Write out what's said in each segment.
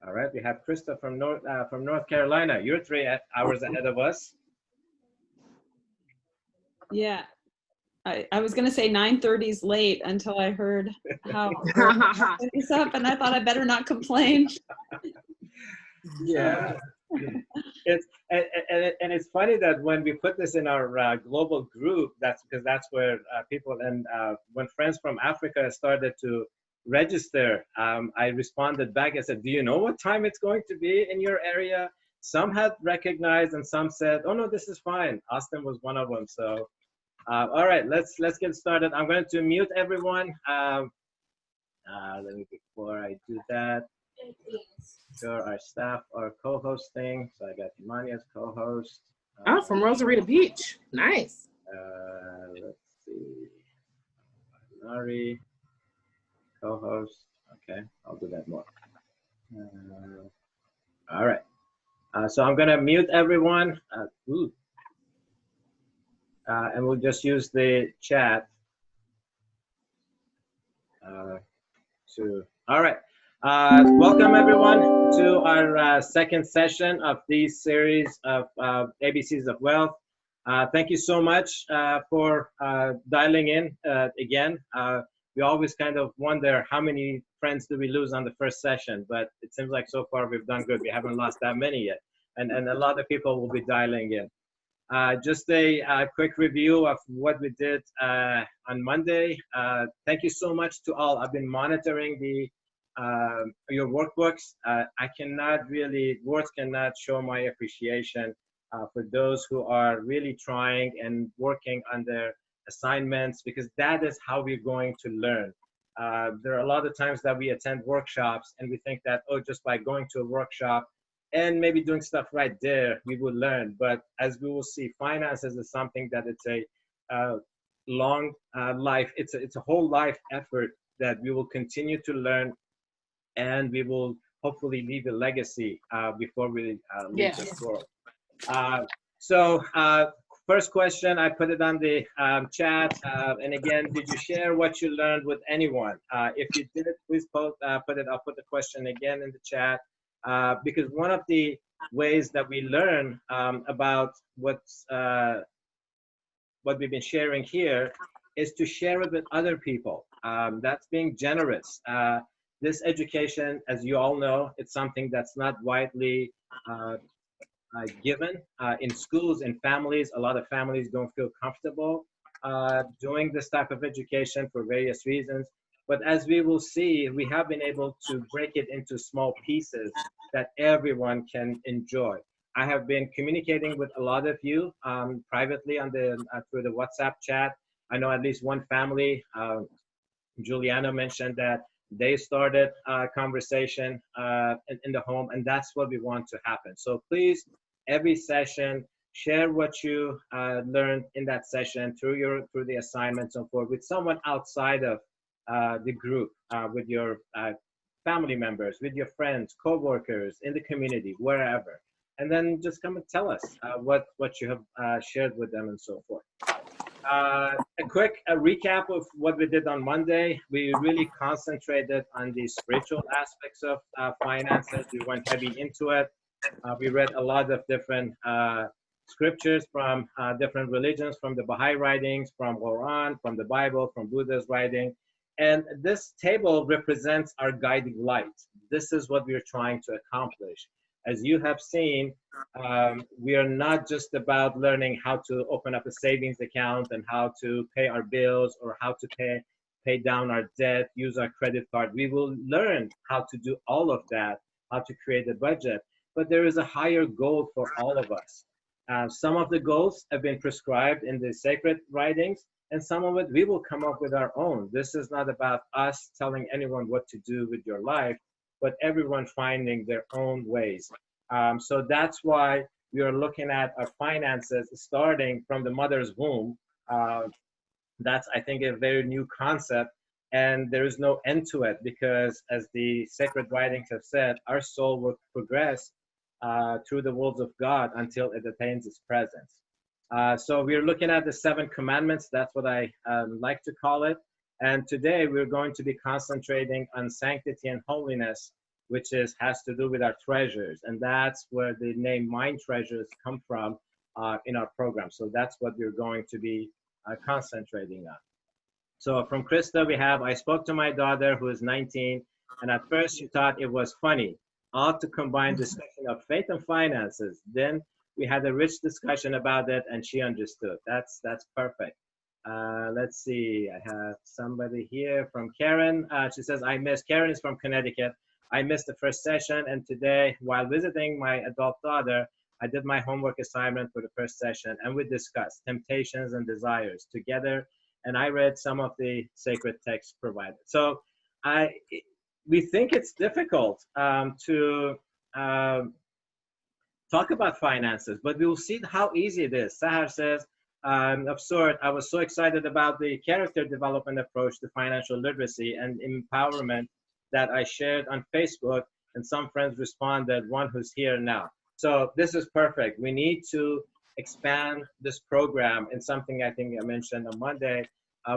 All right, we have Krista from North Carolina. You're 3 hours ahead of us. Yeah, I was going to say 9:30 is late until I heard how it's up, and I thought I better not complain. Yeah. It's and it's funny that when we put this in our global group, that's because that's where people and when friends from Africa started to register, I responded back. I said, "Do you know what time it's going to be in your area?" Some had recognized, and some said, "Oh no, this is fine." Austin was one of them. So, all right, let's get started. I'm going to mute everyone. Let me before I do that. Sure, our staff are co-hosting. So I got Imani as co-host. Oh, from Rosarita Beach. Nice. Let's see. Nari, co-host. Okay, I'll do that more. All right. So I'm gonna mute everyone. And we'll just use the chat all right. Welcome everyone to our second session of this series of ABCs of Wealth. Thank you so much for dialing in again. We always kind of wonder how many friends do we lose on the first session, but it seems like so far we've done good. We haven't lost that many yet. And a lot of people will be dialing in. Just a quick review of what we did on Monday. Thank you so much to all. I've been monitoring your workbooks. I cannot really, words cannot show my appreciation for those who are really trying and working on their assignments, because that is how we're going to learn. There are a lot of times that we attend workshops and we think that, oh, just by going to a workshop and maybe doing stuff right there, we will learn. But as we will see, finances is something that it's a long life. It's a whole life effort that we will continue to learn, and we will hopefully leave a legacy before we leave this world. So first question, I put it on the chat. And again, did you share what you learned with anyone? If you did, please put it. I'll put the question again in the chat. Because one of the ways that we learn about what we've been sharing here is to share it with other people. That's being generous. This education, as you all know, it's something that's not widely given in schools and families. A lot of families don't feel comfortable doing this type of education for various reasons. But as we will see, we have been able to break it into small pieces that everyone can enjoy. I have been communicating with a lot of you privately on through the WhatsApp chat. I know at least one family, Juliana mentioned that they started a conversation in the home, and that's what we want to happen. So please, every session, share what you learned in that session through the assignments and so forth with someone outside of the group, with your family members, with your friends, co-workers, in the community, wherever. And then just come and tell us what you have shared with them and so forth. A quick recap of what we did on Monday. We really concentrated on the spiritual aspects of finances. We went heavy into it. We read a lot of different scriptures from different religions, from the Baha'i writings, from Quran, from the Bible, from Buddha's writing. And this table represents our guiding light. This is what we're trying to accomplish. As you have seen, we are not just about learning how to open up a savings account and how to pay our bills or how to pay down our debt, use our credit card. We will learn how to do all of that, how to create a budget. But there is a higher goal for all of us. Some of the goals have been prescribed in the sacred writings, and some of it we will come up with our own. This is not about us telling anyone what to do with your life, but everyone finding their own ways. So that's why we are looking at our finances starting from the mother's womb. That's, I think, a very new concept, and there is no end to it, because as the sacred writings have said, our soul will progress through the worlds of God until it attains its presence. So we're looking at the 7 commandments. That's what I like to call it. And today we're going to be concentrating on sanctity and holiness, which has to do with our treasures. And that's where the name Mind Treasures come from in our program. So that's what we're going to be concentrating on. So from Krista, we have, I spoke to my daughter who is 19, and at first she thought it was funny, all to combine discussion of faith and finances. Then we had a rich discussion about it, and she understood. That's perfect. Let's see, I have somebody here from Karen. She says, Karen is from Connecticut. I missed the first session, and today, while visiting my adult daughter, I did my homework assignment for the first session, and we discussed temptations and desires together, and I read some of the sacred texts provided. So we think it's difficult to talk about finances, but we'll see how easy it is. Sahar says, absurd, I was so excited about the character development approach to financial literacy and empowerment that I shared on Facebook, and some friends responded, one who's here now. So this is perfect. We need to expand this program, and something I think I mentioned on Monday.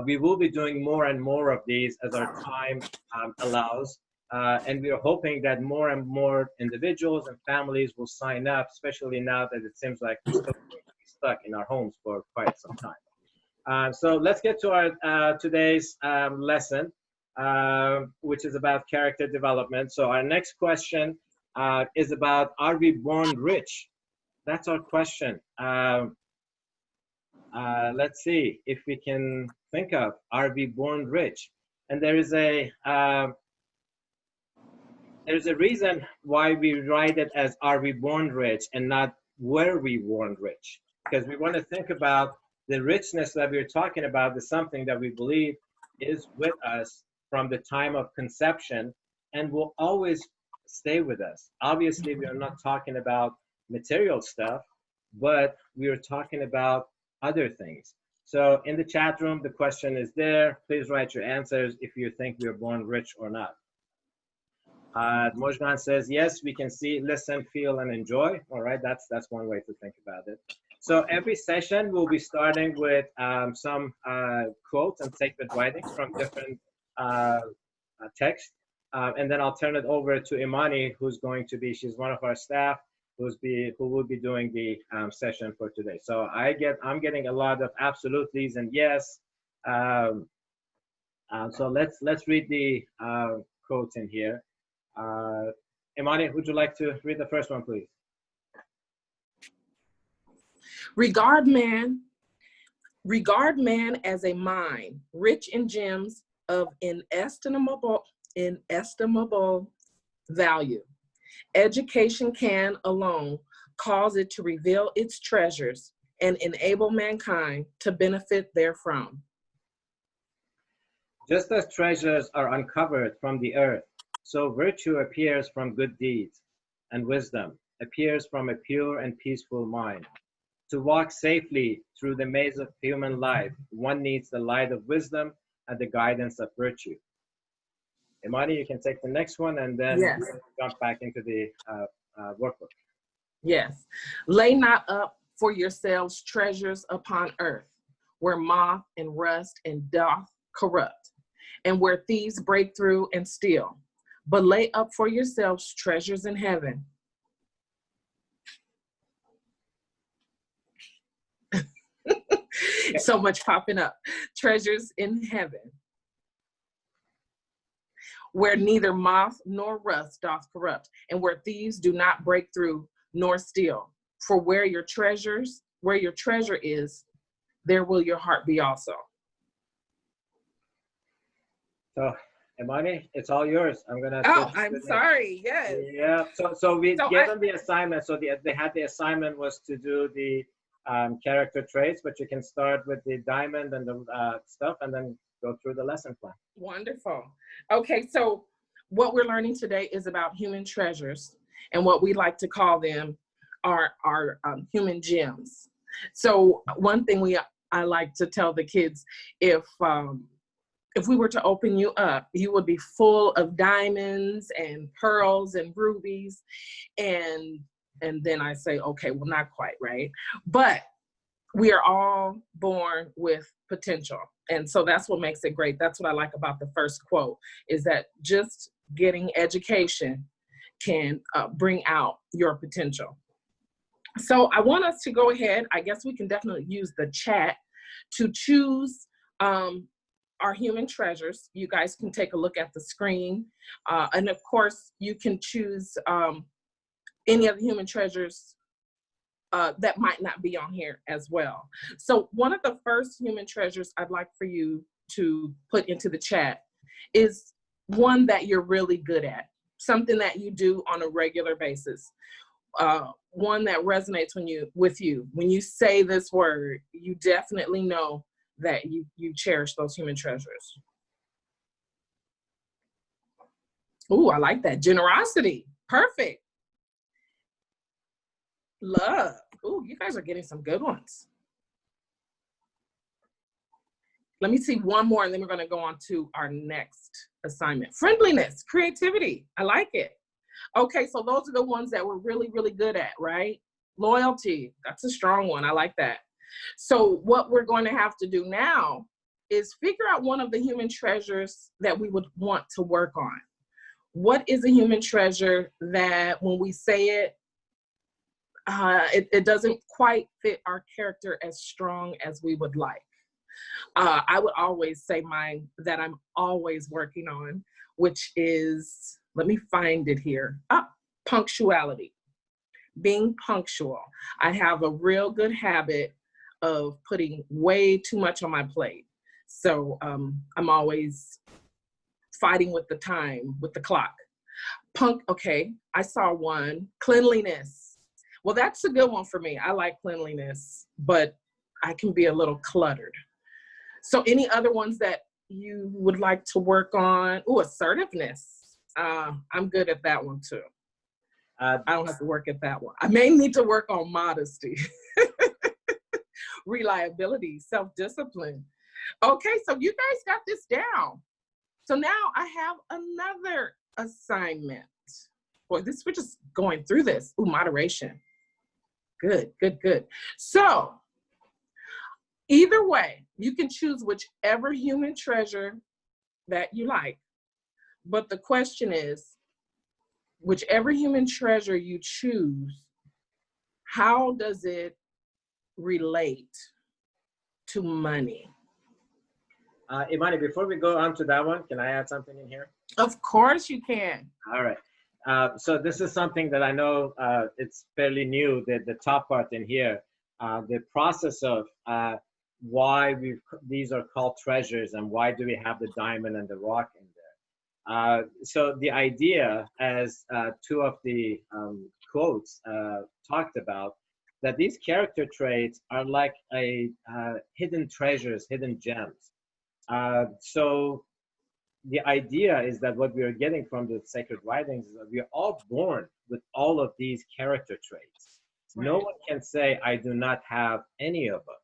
We will be doing more and more of these as our time allows. And we are hoping that more and more individuals and families will sign up, especially now that it seems like we're still going to be stuck in our homes for quite some time. So let's get to our today's lesson, which is about character development. So our next question is about, are we born rich? That's our question. Let's see if we can think of, are we born rich? And there's a reason why we write it as, are we born rich, and not were we born rich? Because we want to think about the richness that we're talking about is something that we believe is with us from the time of conception and will always stay with us. Obviously, we are not talking about material stuff, but we are talking about other things. So in the chat room, the question is there. Please write your answers if you think we are born rich or not. Mojgan says, yes, we can see, listen, feel, and enjoy. All right, that's one way to think about it. So every session, we'll be starting with some quotes and sacred writings from different texts. And then I'll turn it over to Imani, who's going to be, she's one of our staff, who will be doing the session for today. So I'm getting a lot of absolutely's and yes. So let's read the quotes in here. Imani, would you like to read the first one, please? Regard man as a mine, rich in gems of inestimable value. Education can alone cause it to reveal its treasures and enable mankind to benefit therefrom. Just as treasures are uncovered from the earth, so virtue appears from good deeds, and wisdom appears from a pure and peaceful mind. To walk safely through the maze of human life, one needs the light of wisdom and the guidance of virtue. Imani, you can take the next one, and then yes, jump back into the workbook. Yes. Lay not up for yourselves treasures upon earth, where moth and rust and doth corrupt, and where thieves break through and steal. But lay up for yourselves treasures in heaven. So much popping up. Treasures in heaven, where neither moth nor rust doth corrupt, and where thieves do not break through nor steal. For where your treasure is, there will your heart be also. So, Imani, it's all yours. I'm gonna. Oh, I'm sorry. Yes. Yeah. So we gave them the assignment. So they had the assignment was to do the character traits, but you can start with the diamond and the stuff, and then go through the lesson plan. Wonderful. Okay, so what we're learning today is about human treasures, and what we like to call them are human gems. So one thing I like to tell the kids, if we were to open you up, you would be full of diamonds and pearls and rubies, and then I say, okay, well, not quite, right? But we are all born with potential. And so that's what makes it great. That's what I like about the first quote, is that just getting education can bring out your potential. So I want us to go ahead. I guess we can definitely use the chat to choose our human treasures. You guys can take a look at the screen. And of course, you can choose any of the human treasures that might not be on here as well. So one of the first human treasures I'd like for you to put into the chat is one that you're really good at, something that you do on a regular basis, one that resonates with you. When you say this word, you definitely know that you cherish those human treasures. Ooh, I like that. Generosity. Perfect. Love. Ooh, you guys are getting some good ones. Let me see one more, and then we're going to go on to our next assignment. Friendliness, creativity. I like it. Okay, so those are the ones that we're really, really good at, right? Loyalty. That's a strong one. I like that. So what we're going to have to do now is figure out one of the human treasures that we would want to work on. What is a human treasure that when we say it, it doesn't quite fit our character as strong as we would like? I would always say mine that I'm always working on, which is, let me find it here. Punctuality. Being punctual. I have a real good habit of putting way too much on my plate. So I'm always fighting with the time, with the clock. Okay, I saw one. Cleanliness. Well, that's a good one for me. I like cleanliness, but I can be a little cluttered. So any other ones that you would like to work on? Oh, assertiveness. I'm good at that one too. I don't have to work at that one. I may need to work on modesty. Reliability, self-discipline. Okay, so you guys got this down. So now I have another assignment. Boy, we're just going through this. Ooh, moderation. Good, good, good. So either way, you can choose whichever human treasure that you like. But the question is, whichever human treasure you choose, how does it relate to money? Imani, before we go on to that one, can I add something in here? Of course you can. All right. So this is something that I know it's fairly new, the top part in here, the process of why these are called treasures and why do we have the diamond and the rock in there. So the idea, as two of the quotes talked about, that these character traits are like hidden treasures, hidden gems. So the idea is that what we are getting from the sacred writings is that we are all born with all of these character traits. Right. No one can say, I do not have any of them.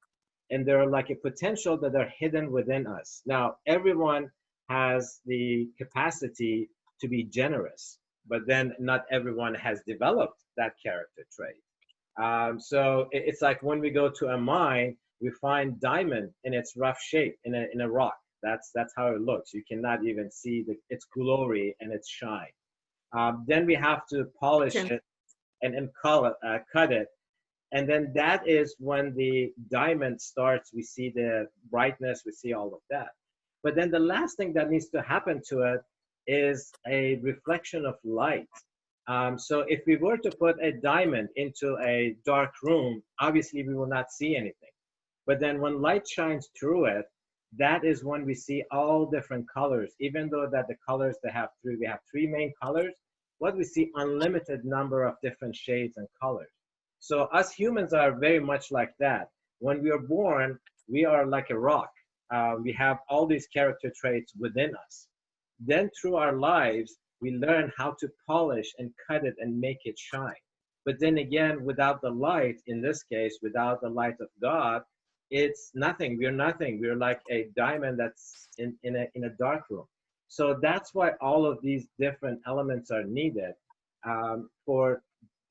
And they're like a potential that are hidden within us. Now, everyone has the capacity to be generous, but then not everyone has developed that character trait. So it's like when we go to a mine, we find diamond in its rough shape in a rock. That's how it looks. You cannot even see its glory and its shine. Then we have to polish it and cut it. And then that is when the diamond starts. We see the brightness, we see all of that. But then the last thing that needs to happen to it is a reflection of light. So if we were to put a diamond into a dark room, obviously we will not see anything. But then when light shines through it, that is when we see all different colors. Even though that the colors we have three main colors, what we see unlimited number of different shades and colors. So us humans are very much like that. When we are born, we are like a rock. We have all these character traits within us. Then through our lives, we learn how to polish and cut it and make it shine. But then again, without the light, in this case, without the light of God, it's nothing. We're nothing. We're like a diamond that's in a dark room. So that's why all of these different elements are needed for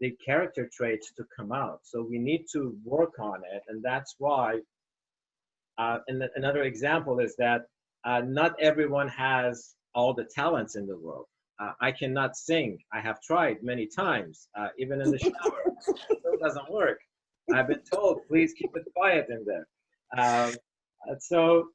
the character traits to come out. So we need to work on it. And that's why, and another example is that not everyone has all the talents in the world. I cannot sing. I have tried many times, even in the shower. It still doesn't work. I've been told, please keep it quiet in there. Um, so,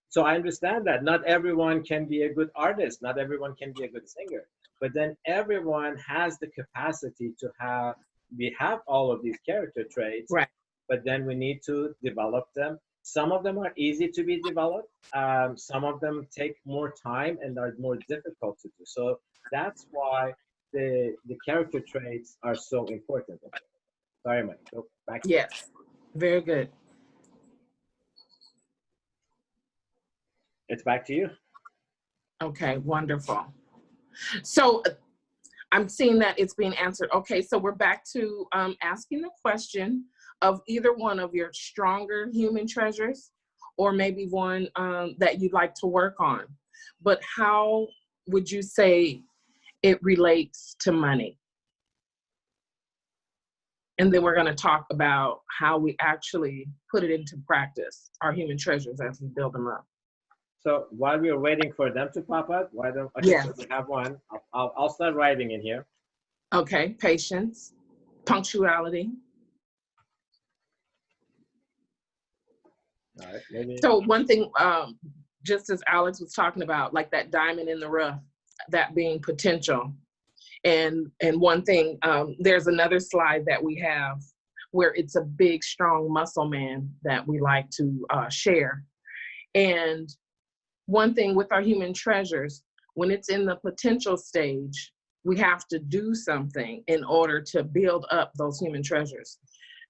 so I understand that not everyone can be a good artist, not everyone can be a good singer, but then everyone has the capacity to have, we have all of these character traits, Right. but then we need to develop them. Some of them are easy to be developed. Some of them take more time and are more difficult to do. So that's why the character traits are so important. Sorry, Mike. Go back. Yes. Very good. It's back to you. Okay, wonderful. So I'm seeing that it's being answered. Okay, so we're back to asking the question of either one of your stronger human treasures, or maybe one that you'd like to work on. But how would you say it relates to money? And then we're going to talk about how we actually put it into practice, our human treasures, as we build them up. So while we are waiting for them to pop up, why don't okay, Yeah. so we have one. I'll start writing in here. Okay, patience, punctuality. All right, maybe. So one thing, just as Alex was talking about, like that diamond in the rough, that being potential. And one thing, there's another slide that we have where it's a big, strong muscle man that we like to share. And one thing with our human treasures, when it's in the potential stage, we have to do something in order to build up those human treasures.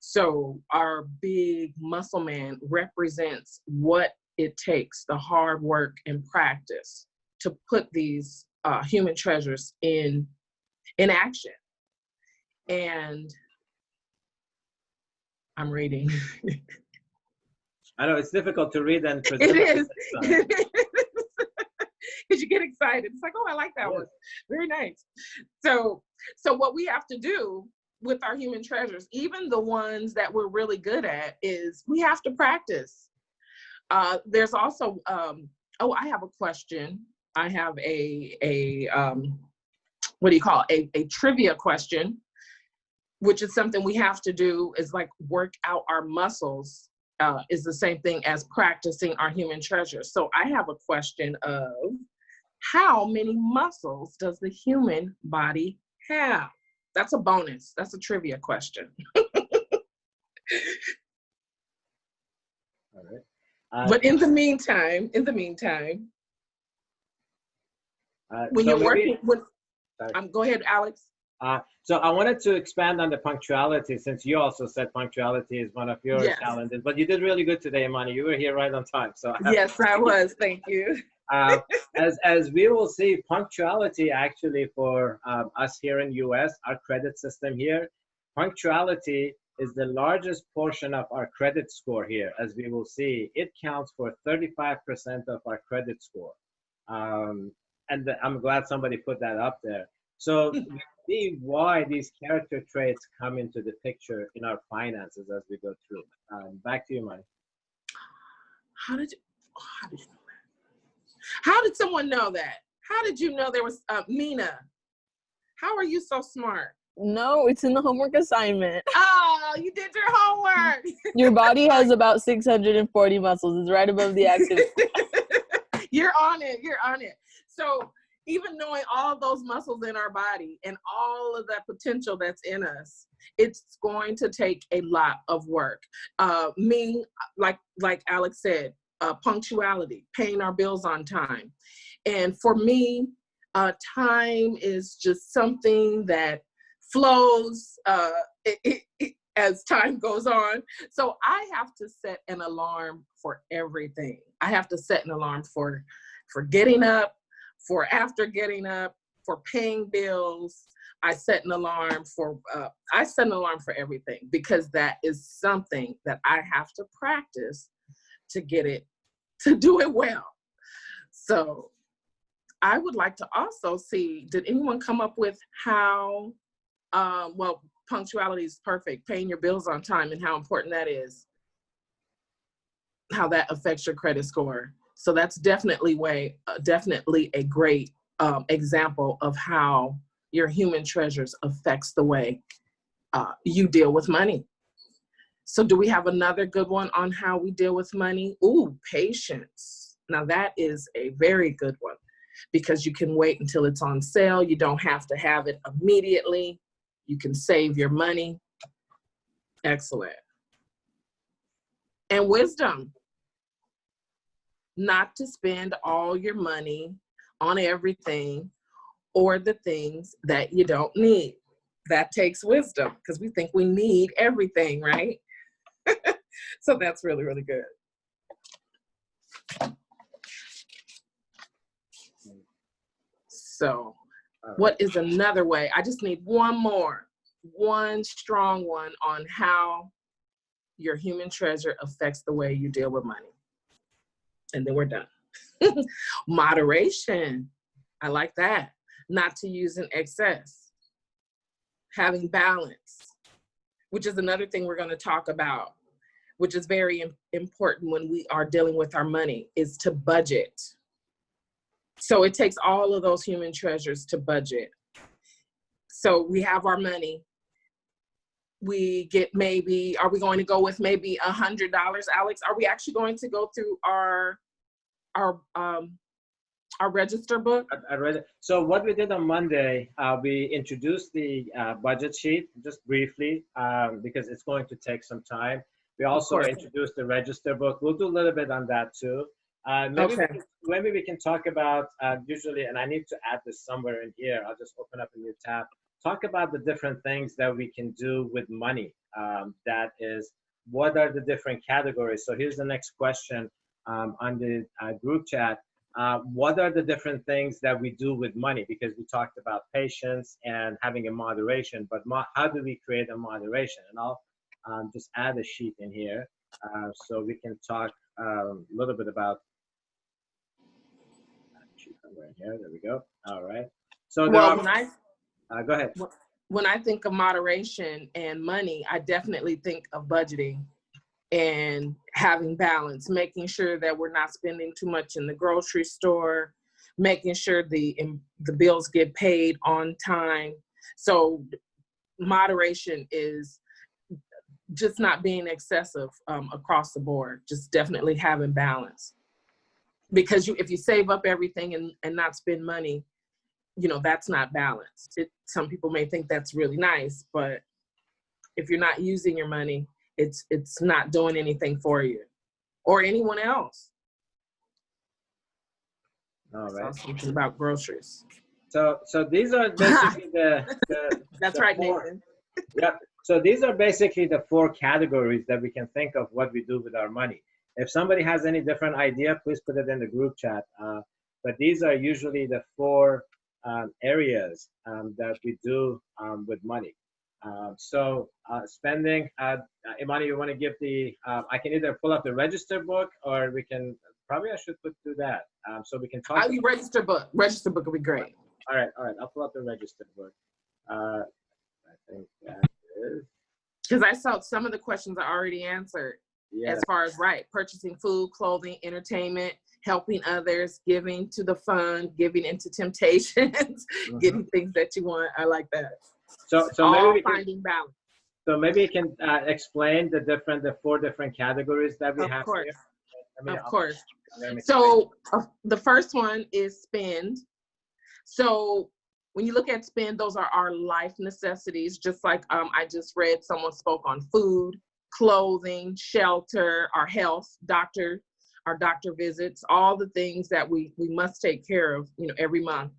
So our big muscle man represents what it takes, the hard work and practice to put these human treasures in action. And I'm reading. I know it's difficult to read and present. It is. Because you get excited. It's like, oh, I like that one. Very nice. So what we have to do with our human treasures, even the ones that we're really good at, is we have to practice. There's also, oh, I have a question. I have a what do you call it? A trivia question, which is something we have to do, is like work out our muscles, is the same thing as practicing our human treasures. So I have a question of, how many muscles does the human body have? That's a bonus. That's a trivia question. All right. But in the meantime, when so you're working with, go ahead, Alex. So I wanted to expand on the punctuality, since you also said punctuality is one of your Yes. challenges, but you did really good today, Imani. You were here right on time. So Yes, I was. Thank you. As we will see, punctuality actually for us here in US, our credit system here, punctuality is the largest portion of our credit score here. As we will see, it counts for 35% of our credit score. And I'm glad somebody put that up there. So we see why these character traits come into the picture in our finances as we go through. Back to you, Mike. How did you know that? How did someone know that? How did you know there was Mina? How are you so smart? No, it's in the homework assignment. Oh, you did your homework. Your body has about 640 muscles. It's right above the axis. You're on it. You're on it. So even knowing all those muscles in our body and all of that potential that's in us, it's going to take a lot of work. Me, like Alex said, punctuality, paying our bills on time. And for me, time is just something that flows as time goes on. So I have to set an alarm for everything. I have to set an alarm for getting up, for after getting up, for paying bills. I set an alarm for everything, because that is something that I have to practice to get it, to do it well. So I would like to also see, did anyone come up with how, well, punctuality is perfect, paying your bills on time and how important that is, how that affects your credit score. So that's definitely a great example of how your human treasures affects the way you deal with money. So do we have another good one on how we deal with money? Ooh, patience. Now that is a very good one because you can wait until it's on sale. You don't have to have it immediately. You can save your money. Excellent. And wisdom. Not to spend all your money on everything or the things that you don't need. That takes wisdom because we think we need everything, right? So that's really, really good. So what is another way? I just need one strong one on how your human treasure affects the way you deal with money. And then we're done. Moderation. I like that. Not to use in excess. Having balance, which is another thing we're going to talk about, which is very important when we are dealing with our money, is to budget. So it takes all of those human treasures to budget. So we have our money. We get maybe, are we going to go with maybe $100, Alex? Are we actually going to go through our register book? I read it. So what we did on Monday, we introduced the budget sheet just briefly because it's going to take some time. We also introduced the register book. We'll do a little bit on that too. Maybe we can talk about usually, and I need to add this somewhere in here. I'll just open up a new tab. Talk about the different things that we can do with money. That is, what are the different categories? So here's the next question on the group chat. What are the different things that we do with money? Because we talked about patience and having a moderation, but how do we create a moderation? And I'll just add a sheet in here so we can talk a little bit about sheet number in here. There we go. All right. So well, go ahead. When I think of moderation and money, I definitely think of budgeting and having balance, making sure that we're not spending too much in the grocery store, making sure the bills get paid on time. So moderation is just not being excessive across the board, just definitely having balance. Because if you save up everything and not spend money, that's not balanced. Some people may think that's really nice, but if you're not using your money, it's not doing anything for you or anyone else. All right. Something about groceries. So these are basically That's right, Nathan. Yeah. So these are basically the 4 categories that we can think of what we do with our money. If somebody has any different idea, please put it in the group chat. But these are usually the 4 areas that we do with money. So spending, Imani, you want to give I can either pull up the register book or we can, probably I should do that. So we can talk. Register book would be great. All right. I'll pull up the register book. I think that is. Because I saw some of the questions are already answered. Yeah. As far as purchasing food, clothing, entertainment, helping others, giving to the fund, giving into temptations, getting things that you want. I like that. So all maybe finding balance. So maybe you can explain the 4 different categories that we have here. Of course. So the first one is spend. So when you look at spend, those are our life necessities. Just like I just read, someone spoke on food, clothing, shelter, our health, our doctor visits, all the things that we must take care of, every month.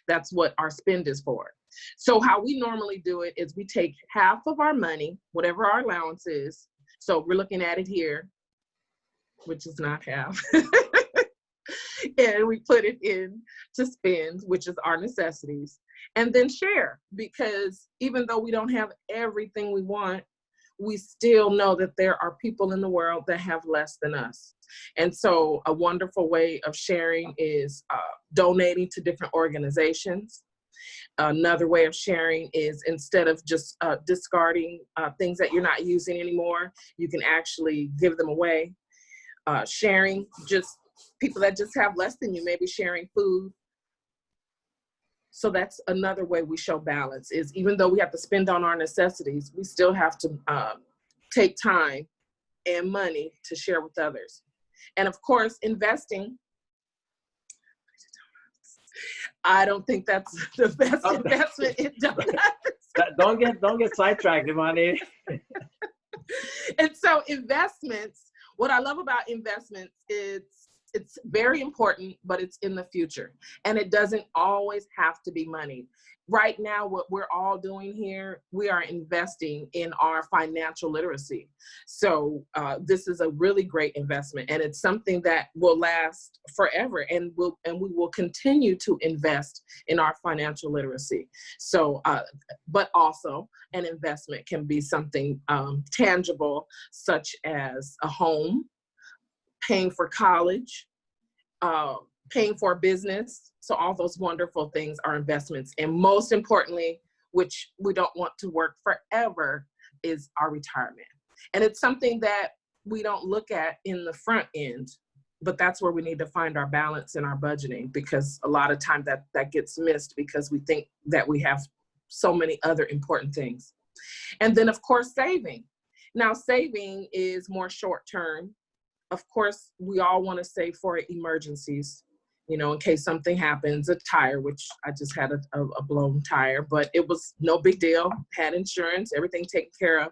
That's what our spend is for. So how we normally do it is we take half of our money, whatever our allowance is. So we're looking at it here, which is not half. And we put it in to spend, which is our necessities, and then share, because even though we don't have everything we want, we still know that there are people in the world that have less than us. And so a wonderful way of sharing is donating to different organizations. Another way of sharing is, instead of just discarding things that you're not using anymore, you can actually give them away. Sharing just people that just have less than you, maybe sharing food. So that's another way we show balance, is even though we have to spend on our necessities, we still have to take time and money to share with others. And of course, investing, I don't think that's the best investment in donuts. Don't get sidetracked, Imani. And so investments, what I love about investments is it's very important, but it's in the future. And it doesn't always have to be money. Right now, what we're all doing here, we are investing in our financial literacy. So this is a really great investment, and it's something that will last forever, and we will continue to invest in our financial literacy. So, but also an investment can be something tangible, such as a home, paying for college, paying for a business. So all those wonderful things are investments. And most importantly, which we don't want to work forever, is our retirement. And it's something that we don't look at in the front end, but that's where we need to find our balance in our budgeting, because a lot of time that gets missed because we think that we have so many other important things. And then of course, saving. Now, saving is more short term. Of course, we all want to save for emergencies, you know, in case something happens, a tire, which I just had a blown tire, but it was no big deal, had insurance, everything taken care of.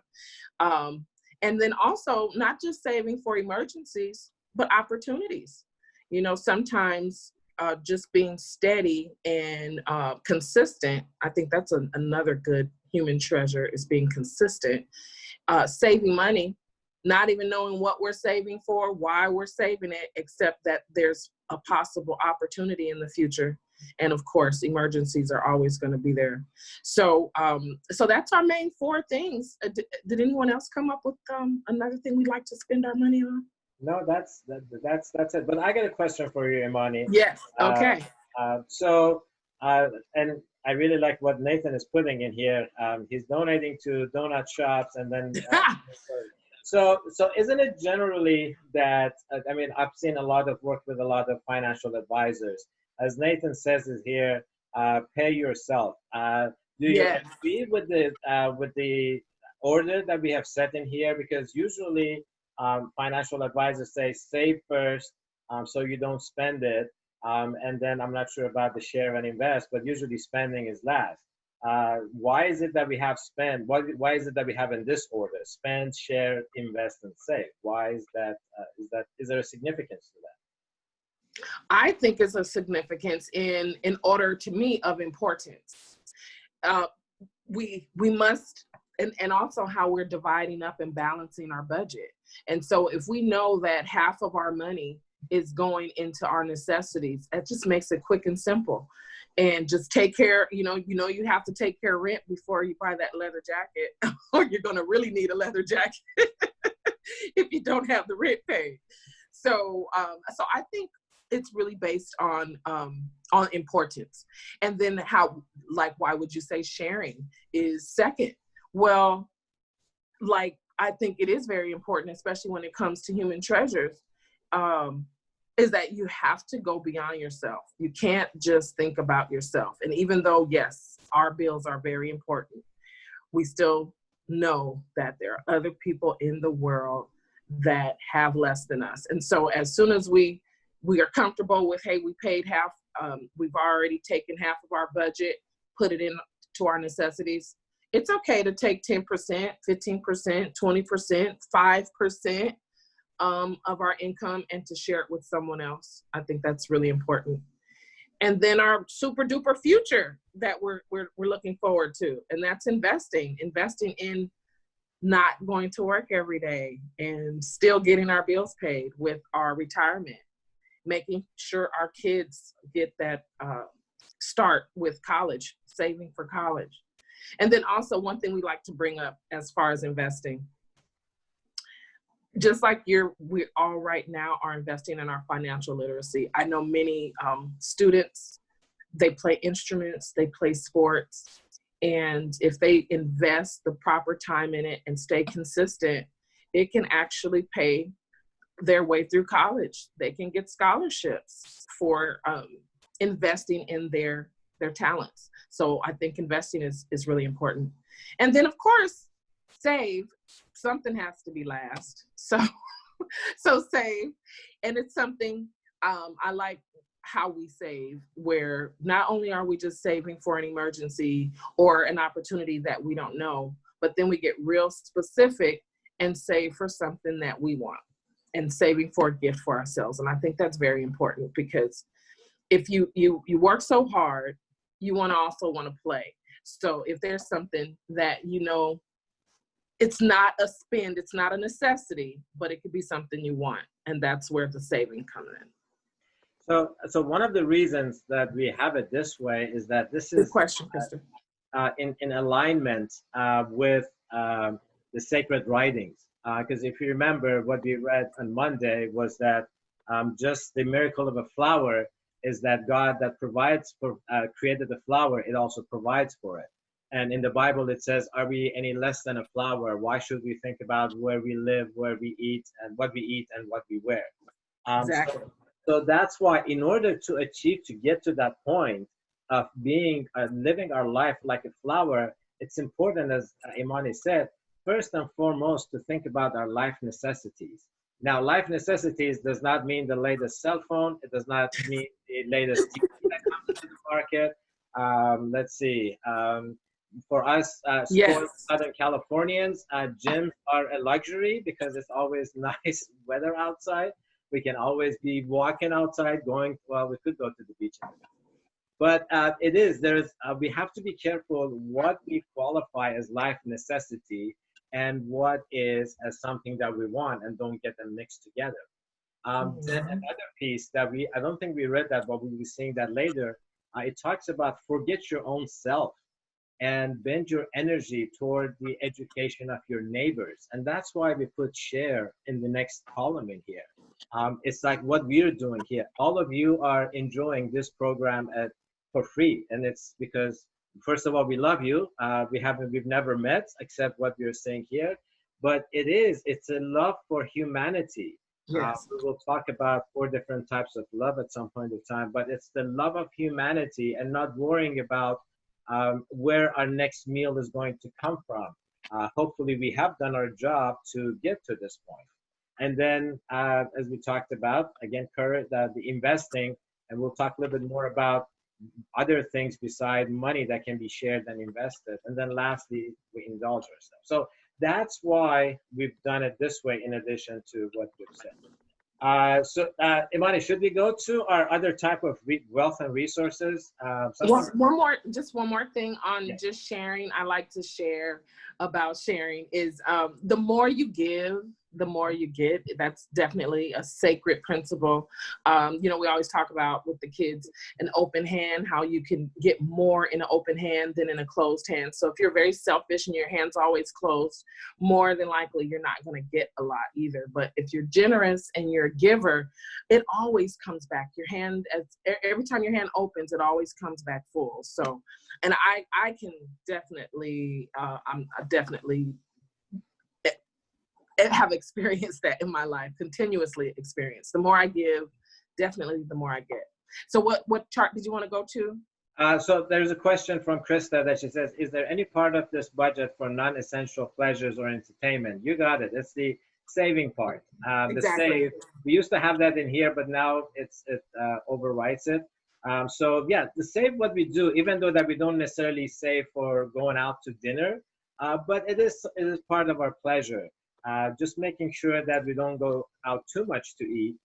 And then also not just saving for emergencies, but opportunities. You know, sometimes just being steady and consistent, I think that's another good human treasure, is being consistent. Saving money, not even knowing what we're saving for, why we're saving it, except that there's a possible opportunity in the future. And of course, emergencies are always going to be there. So, so that's our main 4 things. Did anyone else come up with another thing we'd like to spend our money on? No, that's it. But I got a question for you, Imani. Yes. Okay. And I really like what Nathan is putting in here. He's donating to donut shops, and then. So isn't it generally that, I mean, I've seen a lot of work with a lot of financial advisors. As Nathan says it here, pay yourself. Do you agree with the order that we have set in here? Because usually financial advisors say save first, so you don't spend it. And then I'm not sure about the share and invest, but usually spending is last. Why is it that we have spend? Why is it that we have in this order? Spend, share, invest, and save. Why is that? Is there a significance to that? I think it's a significance in order, to me, of importance. We must, and also how we're dividing up and balancing our budget. And so if we know that half of our money is going into our necessities, that just makes it quick and simple. And just take care, you have to take care of rent before you buy that leather jacket, or you're going to really need a leather jacket if you don't have the rent paid. So I think it's really based on importance. And then why would you say sharing is second? Well, I think it is very important, especially when it comes to human treasures, is that you have to go beyond yourself. You can't just think about yourself. And even though, yes, our bills are very important, we still know that there are other people in the world that have less than us. And so as soon as we are comfortable with, hey, we paid half, we've already taken half of our budget, put it into our necessities, it's okay to take 10%, 15%, 20%, 5%. Of our income, and to share it with someone else. I think that's really important. And then our super duper future that we're looking forward to, and that's investing in not going to work every day and still getting our bills paid with our retirement, making sure our kids get that start with college, saving for college. And then also one thing we like to bring up as far as investing, just like we all right now are investing in our financial literacy. I know many students, they play instruments, they play sports, and if they invest the proper time in it and stay consistent, it can actually pay their way through college. They can get scholarships for investing in their their talents. So I think investing is really important. And then of course, save. Something has to be last. So save. And it's something I like how we save, where not only are we just saving for an emergency or an opportunity that we don't know, but then we get real specific and save for something that we want, and saving for a gift for ourselves. And I think that's very important, because if you work so hard, you also want to play. So if there's something that, you know, it's not a spend, it's not a necessity, but it could be something you want. And that's where the saving comes in. So one of the reasons that we have it this way is that this is Good question, Krista. in alignment with the sacred writings. Because if you remember, what we read on Monday was that just the miracle of a flower is that God that provides for, created the flower, it also provides for it. And in the Bible, it says, are we any less than a flower? Why should we think about where we live, where we eat, and what we eat and what we wear? Exactly. So that's why, in order to get to that point of being, living our life like a flower, it's important, as Imani said, first and foremost, to think about our life necessities. Now, life necessities does not mean the latest cell phone. It does not mean the latest TV that comes to the market. Let's see. For us, spoiled Southern Californians, gyms are a luxury because it's always nice weather outside. We can always be walking outside, we could go to the beach. But we have to be careful what we qualify as life necessity and what is as something that we want, and don't get them mixed together. Then another piece that I don't think we read that, but we'll be seeing that later. It talks about forget your own self and bend your energy toward the education of your neighbors. And that's why we put share in the next column in here. It's like what we're doing here. All of you are enjoying this program for free. And it's because, first of all, we love you. We've never met except what we're saying here. But it's a love for humanity. Yes. We will talk about 4 different types of love at some point in time, but it's the love of humanity and not worrying about where our next meal is going to come from. Hopefully we have done our job to get to this point. And then, as we talked about, again, the investing, and we'll talk a little bit more about other things beside money that can be shared and invested. And then lastly, we indulge ourselves. So that's why we've done it this way, in addition to what we've said. Imani, should we go to our other type of wealth and resources? One more thing on just sharing. I like to share about sharing is the more you give, the more you get. That's definitely a sacred principle. We always talk about with the kids an open hand, how you can get more in an open hand than in a closed hand. So if you're very selfish and your hand's always closed, more than likely you're not going to get a lot either. But if you're generous and you're a giver, it always comes back. Your hand, every time your hand opens, it always comes back full. So, and I can definitely, have experienced that in my life, continuously experienced. The more I give, definitely the more I get. So what chart did you want to go to? So there's a question from Krista that she says, is there any part of this budget for non-essential pleasures or entertainment? You got it. It's the saving part. Exactly. The save. We used to have that in here, but now it overwrites it. So yeah, the save, what we do, even though that we don't necessarily save for going out to dinner, but it is part of our pleasure. Just making sure that we don't go out too much to eat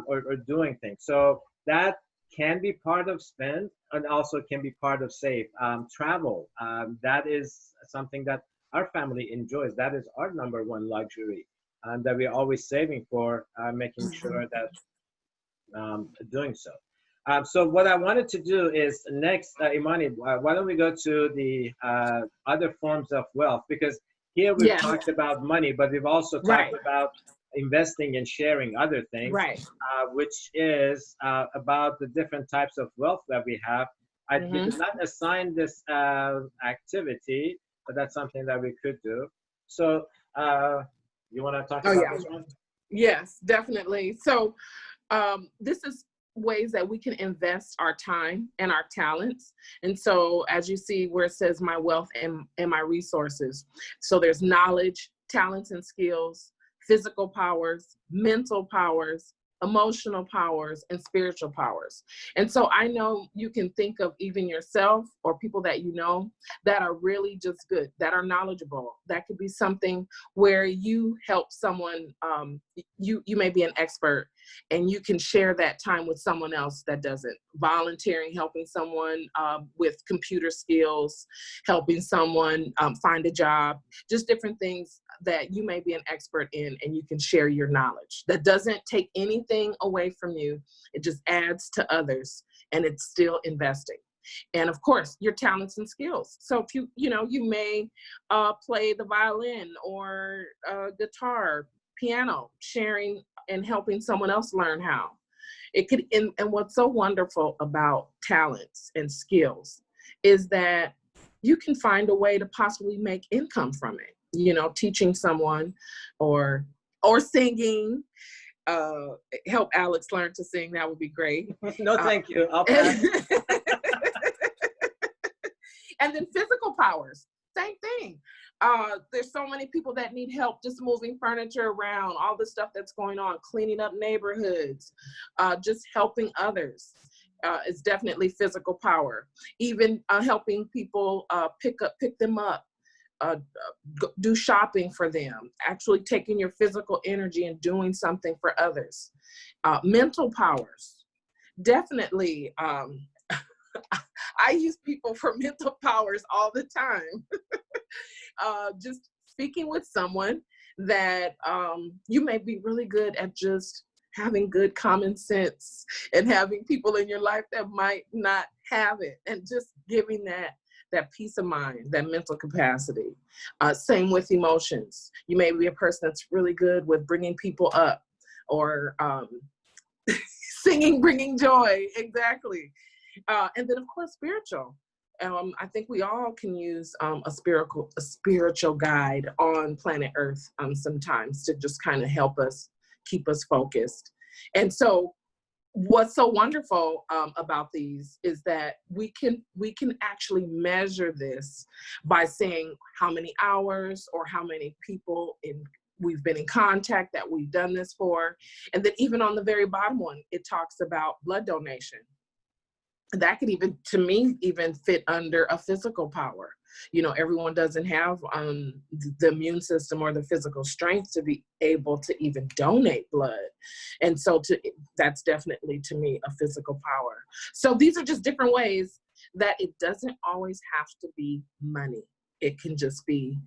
or doing things. So that can be part of spend and also can be part of save. Travel, that is something that our family enjoys. That is our number one luxury that we're always saving for, making sure that doing so. So what I wanted to do is next, Imani, why don't we go to the other forms of wealth? Because here we've talked about money, but we've also talked about investing and sharing other things, which is about the different types of wealth that we have. I did not assign this activity, but that's something that we could do. So you want to talk about this one? Yes, definitely. So this is ways that we can invest our time and our talents. And so as you see where it says my wealth and my resources, so there's knowledge, talents and skills, physical powers, mental powers, emotional powers, and spiritual powers. And so I know you can think of even yourself or people that you know that are really just good, that are knowledgeable. That could be something where you help someone, you may be an expert and you can share that time with someone else that doesn't. Volunteering, helping someone with computer skills, helping someone find a job, just different things that you may be an expert in, and you can share your knowledge. That doesn't take anything away from you. It just adds to others, and it's still investing. And of course, your talents and skills. So if you may play the violin or guitar, piano, sharing and helping someone else learn how. It could, and what's so wonderful about talents and skills is that you can find a way to possibly make income from it. Teaching someone or singing, help Alex learn to sing. That would be great. No, thank you. I'll pass. And then physical powers, same thing. There's so many people that need help just moving furniture around, all the stuff that's going on, cleaning up neighborhoods, just helping others. Is definitely physical power. Even helping people pick them up, do shopping for them, actually taking your physical energy and doing something for others. Mental powers, definitely. I use people for mental powers all the time. Just speaking with someone that you may be really good at just having good common sense and having people in your life that might not have it, and just giving that peace of mind, that mental capacity. Same with emotions. You may be a person that's really good with bringing people up, or singing, bringing joy, exactly. And then of course, spiritual. I think we all can use a spiritual guide on planet Earth sometimes to just kind of help us, keep us focused. And so what's so wonderful about these is that we can actually measure this by saying how many hours or how many people we've been in contact that we've done this for. And then even on the very bottom one, it talks about blood donation. That could even, to me, even fit under a physical power. Everyone doesn't have the immune system or the physical strength to be able to even donate blood. And so that's definitely, to me, a physical power. So these are just different ways that it doesn't always have to be money. It can just be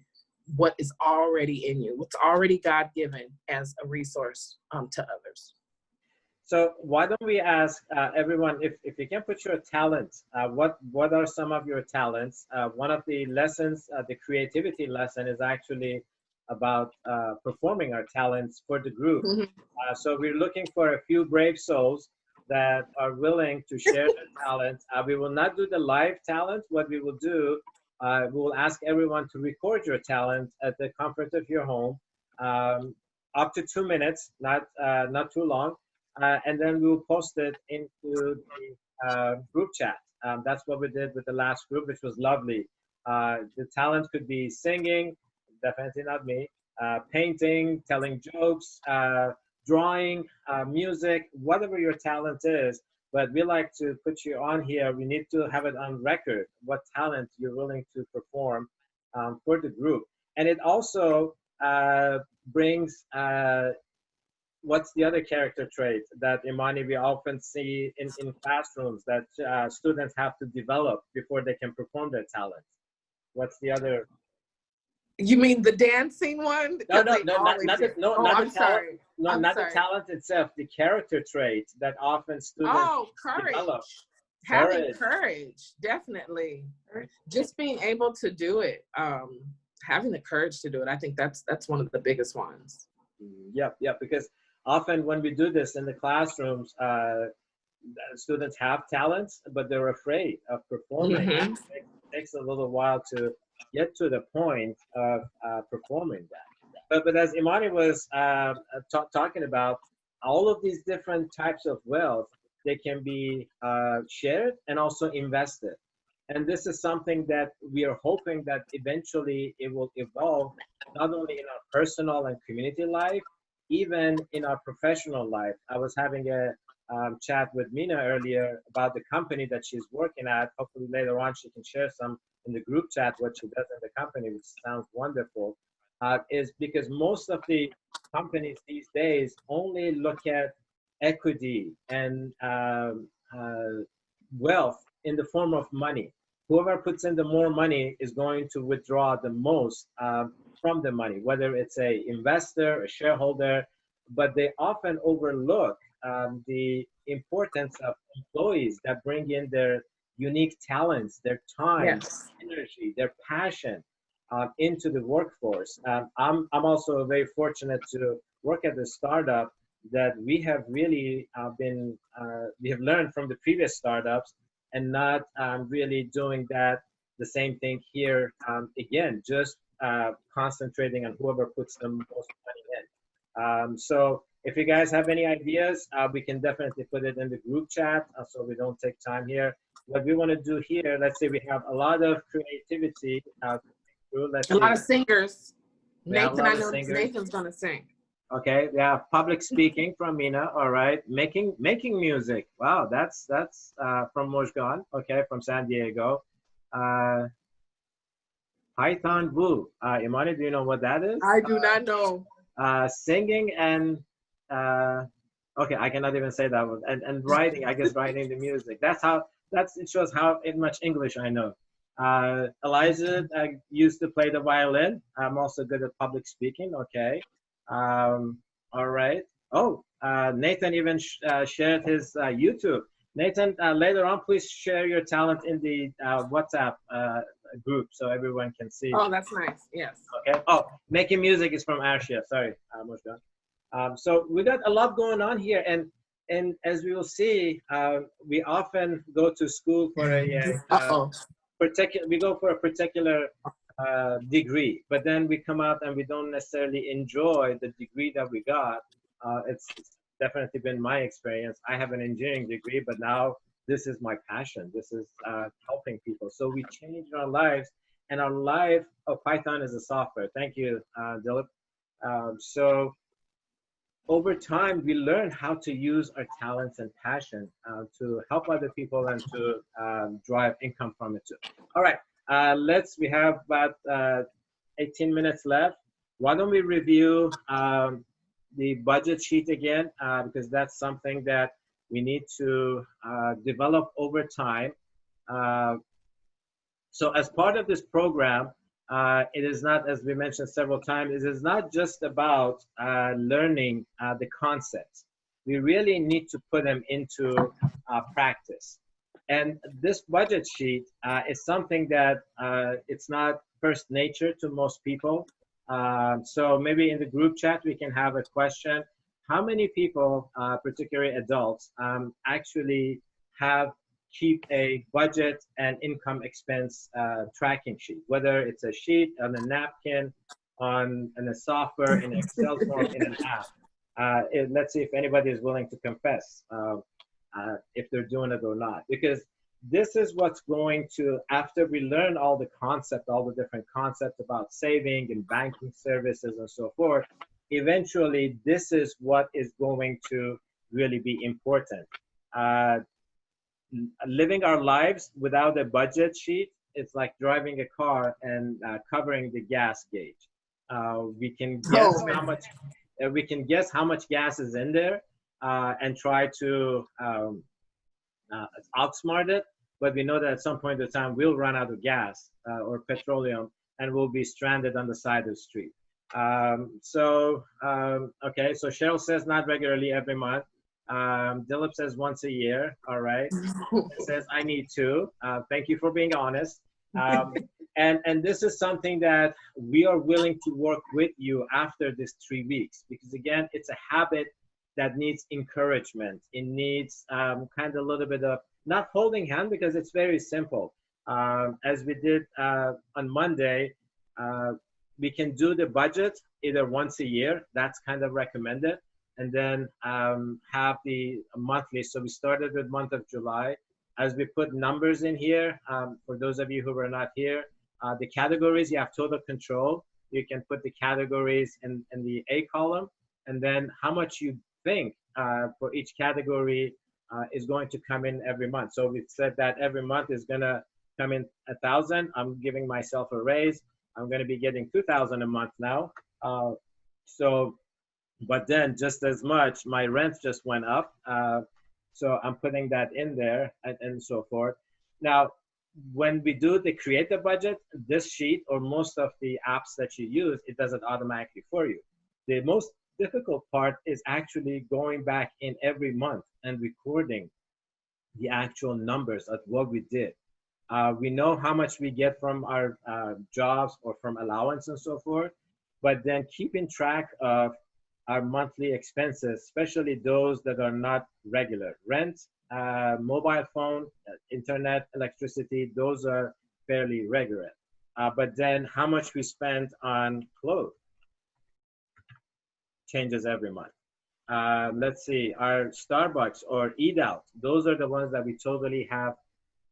what is already in you, what's already God-given as a resource to others. So why don't we ask everyone, if you can put your talents, what are some of your talents? One of the lessons, the creativity lesson, is actually about performing our talents for the group. Mm-hmm. So we're looking for a few brave souls that are willing to share their talents. We will not do the live talent. What we will do, we will ask everyone to record your talent at the comfort of your home, up to 2 minutes, not too long. And then we'll post it into the group chat. That's what we did with the last group, which was lovely. The talent could be singing, definitely not me, painting, telling jokes, drawing, music, whatever your talent is. But we like to put you on here. We need to have it on record, what talent you're willing to perform for the group. And it also brings what's the other character trait that, Imani, we often see in classrooms that students have to develop before they can perform their talents? What's the other? You mean the dancing one? No, not the talent. No, not the talent itself. The character trait that often students develop. Having courage, definitely. Just being able to do it. Having the courage to do it. I think that's one of the biggest ones. Yep. Because often when we do this in the classrooms, students have talents, but they're afraid of performing. Mm-hmm. It takes a little while to get to the point of performing that. But as Imani was talking about, all of these different types of wealth they can be shared and also invested. And this is something that we are hoping that eventually it will evolve not only in our personal and community life, even in our professional life. I was having a chat with Mina earlier about the company that she's working at. Hopefully later on she can share some in the group chat what she does in the company, which sounds wonderful. Is because most of the companies these days only look at equity and wealth in the form of money. Whoever puts in the more money is going to withdraw the most from the money, whether it's a investor, a shareholder, but they often overlook the importance of employees that bring in their unique talents, their time, Yes. energy, their passion into the workforce. I'm also very fortunate to work at a startup that we have really we have learned from the previous startups and not really doing that the same thing here again, just concentrating on whoever puts the most money in. So if you guys have any ideas, we can definitely put it in the group chat so we don't take time here. What we want to do here, let's say we have a lot of creativity through, let's A see. lot of singers. We have a Nathan, lot I of know singers. Nathan's gonna sing. Okay, we have public speaking from Mina. All right, making music. Wow, that's from Mojgan. Okay, from San Diego. Python Boo. Imani, do you know what that is? I do not know. Singing and okay, I cannot even say that one. And writing, I guess writing the music. It shows how much English I know. Eliza used to play the violin. I'm also good at public speaking. Okay. All right. Oh, Nathan even shared his YouTube. Nathan, later on, please share your talent in the WhatsApp group so everyone can see. Oh, that's nice. Yes. Okay. Oh, making music is from Arshia. Sorry, Mojgan. So we got a lot going on here, and as we will see, we often go to school for a particular. We go for a particular degree, but then we come out and we don't necessarily enjoy the degree that we got. It's definitely been my experience. I have an engineering degree, but now this is my passion. This is helping people. So we change our lives, and our life of Python is a software. Thank you, Dilip. So over time, we learn how to use our talents and passion to help other people and to drive income from it too. All right, we have about 18 minutes left. Why don't we review the budget sheet again, because that's something that we need to develop over time. So as part of this program, it is not, as we mentioned several times, it is not just about learning the concepts. We really need to put them into practice. And this budget sheet is something that it's not first nature to most people. So maybe in the group chat, we can have a question. How many people, particularly adults, actually keep a budget and income expense tracking sheet, whether it's a sheet on a napkin, in a software, in Excel form, in an app. Let's see if anybody is willing to confess if they're doing it or not, because this is what's going to, after we learn all the concepts, all the different concepts about saving and banking services and so forth, eventually this is what is going to really be important. Living our lives without a budget sheet, it's like driving a car and covering the gas gauge. We can guess how much gas is in there and try to outsmart it, but we know that at some point in time we'll run out of gas or petroleum and we'll be stranded on the side of the street. Okay, so Cheryl says not regularly, every month. Dilip says once a year. All right. It says I need to. Thank you for being honest. And this is something that we are willing to work with you after this 3 weeks, because again, it's a habit that needs encouragement. It needs kind of a little bit of not holding hand, because it's very simple. As we did on Monday, we can do the budget either once a year. That's kind of recommended. and then have the monthly. So we started with month of July. As we put numbers in here, for those of you who were not here, the categories, you have total control. You can put the categories in the A column, and then how much you think for each category is going to come in every month. So we said that every month is gonna come in 1,000. I'm giving myself a raise. I'm gonna be getting 2,000 a month now. But then just as much, my rent just went up. So I'm putting that in there and so forth. Now, when we do the create the budget, this sheet or most of the apps that you use, it does it automatically for you. The most difficult part is actually going back in every month and recording the actual numbers of what we did. We know how much we get from our jobs or from allowance and so forth, but then keeping track of our monthly expenses, especially those that are not regular. Rent, mobile phone, internet, electricity, those are fairly regular. But then how much we spend on clothes changes every month. Let's see, our Starbucks or Eat Out, those are the ones that we totally have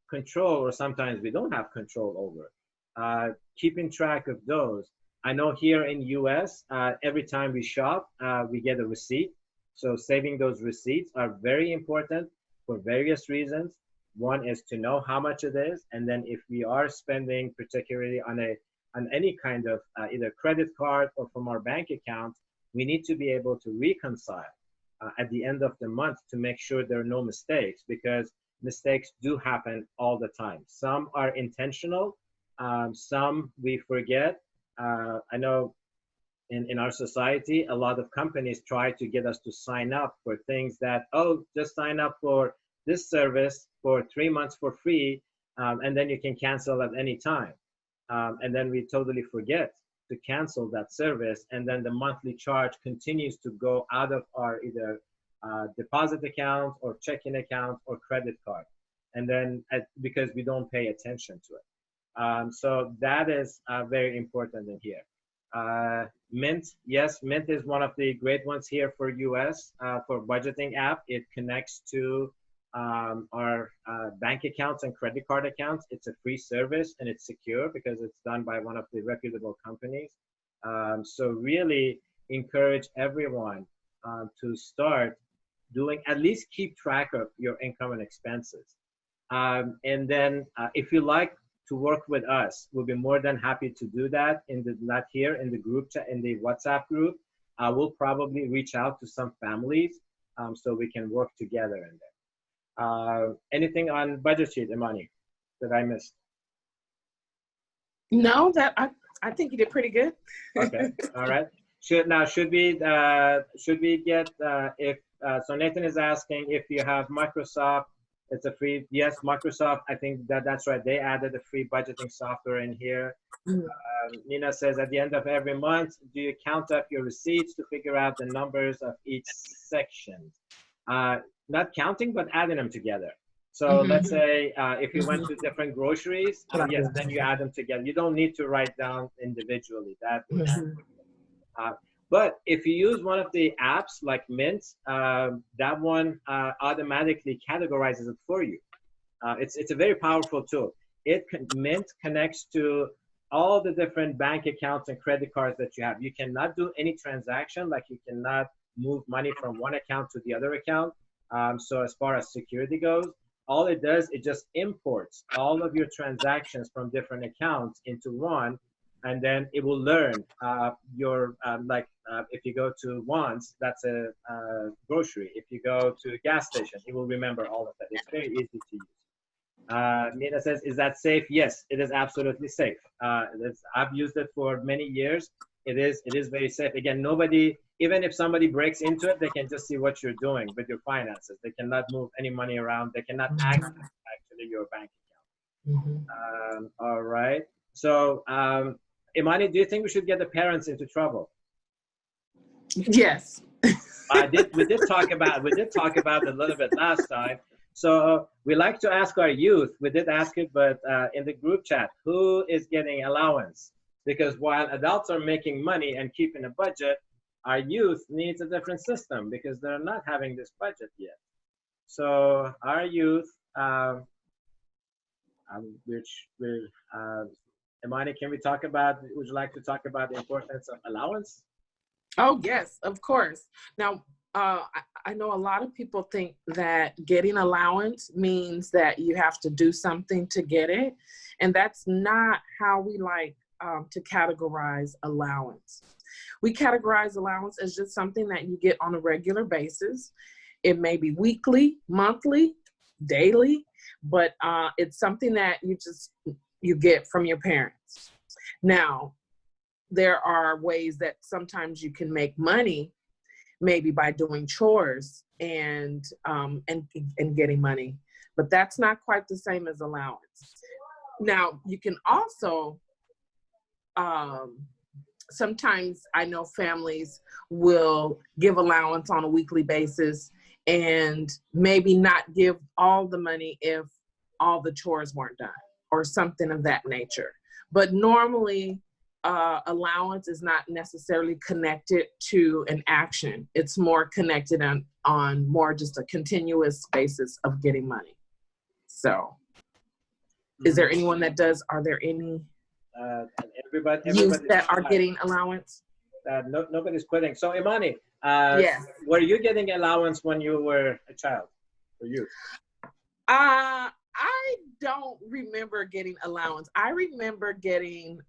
control, or sometimes we don't have control over. Keeping track of those. I know here in US, every time we shop, we get a receipt. So saving those receipts are very important for various reasons. One is to know how much it is, and then if we are spending particularly on any kind of either credit card or from our bank account, we need to be able to reconcile at the end of the month to make sure there are no mistakes, because mistakes do happen all the time. Some are intentional, some we forget. I know in our society, a lot of companies try to get us to sign up for things that, oh, just sign up for this service for 3 months for free, and then you can cancel at any time. And then we totally forget to cancel that service, and then the monthly charge continues to go out of our either deposit account or checking account or credit card, and then because we don't pay attention to it. So that is very important in here. Mint, yes, Mint is one of the great ones here for US for budgeting app. It connects to our bank accounts and credit card accounts. It's a free service and it's secure because it's done by one of the reputable companies. So really encourage everyone to start doing, at least keep track of your income and expenses. And then if you like to work with us, we'll be more than happy to do that not here in the group chat, in the WhatsApp group. We'll probably reach out to some families so we can work together in there. Anything on budget sheet, Imani, that I missed? No, that I think you did pretty good. Okay, all right. Should we get if so Nathan is asking if you have Microsoft. It's a free, yes, Microsoft, I think that's right. They added a free budgeting software in here. Nina says, at the end of every month, do you count up your receipts to figure out the numbers of each section? Not counting, but adding them together. So let's say if you went to different groceries, yes, then you add them together. You don't need to write down individually. But if you use one of the apps like Mint, that one automatically categorizes it for you. It's a very powerful tool. Mint connects to all the different bank accounts and credit cards that you have. You cannot do any transaction, like you cannot move money from one account to the other account. So as far as security goes, all it does, it just imports all of your transactions from different accounts into one. And then it will learn your, if you go to Vons, that's a grocery. If you go to a gas station, it will remember all of that. It's very easy to use. Nina says, is that safe? Yes, it is absolutely safe. I've used it for many years. It is very safe. Again, nobody, even if somebody breaks into it, they can just see what you're doing with your finances. They cannot move any money around. They cannot access actually your bank account. All right. So, Imani, do you think we should get the parents into trouble? Yes. We did talk about it a little bit last time. So we like to ask our youth. We did ask it, but in the group chat, who is getting allowance? Because while adults are making money and keeping a budget, Our youth needs a different system because they're not having this budget yet. So our youth, which will, Imani, can we talk about, would you like to talk about the importance of allowance? Oh, yes, of course. Now, I know a lot of people think that getting allowance means that you have to do something to get it. And that's not how we like to categorize allowance. We categorize allowance as just something that you get on a regular basis. It may be weekly, monthly, daily, but it's something that you get from your parents. Now, there are ways that sometimes you can make money, maybe by doing chores and getting money, but that's not quite the same as allowance. Now, you can also, sometimes I know families will give allowance on a weekly basis and maybe not give all the money if all the chores weren't done or something of that nature. But normally, allowance is not necessarily connected to an action. It's more connected on more just a continuous basis of getting money. So is there anyone that does, are there any youth that are getting allowance? Nobody's quitting. So Imani, Yes. were you getting allowance when you were a child, or you? I don't remember getting allowance. I remember getting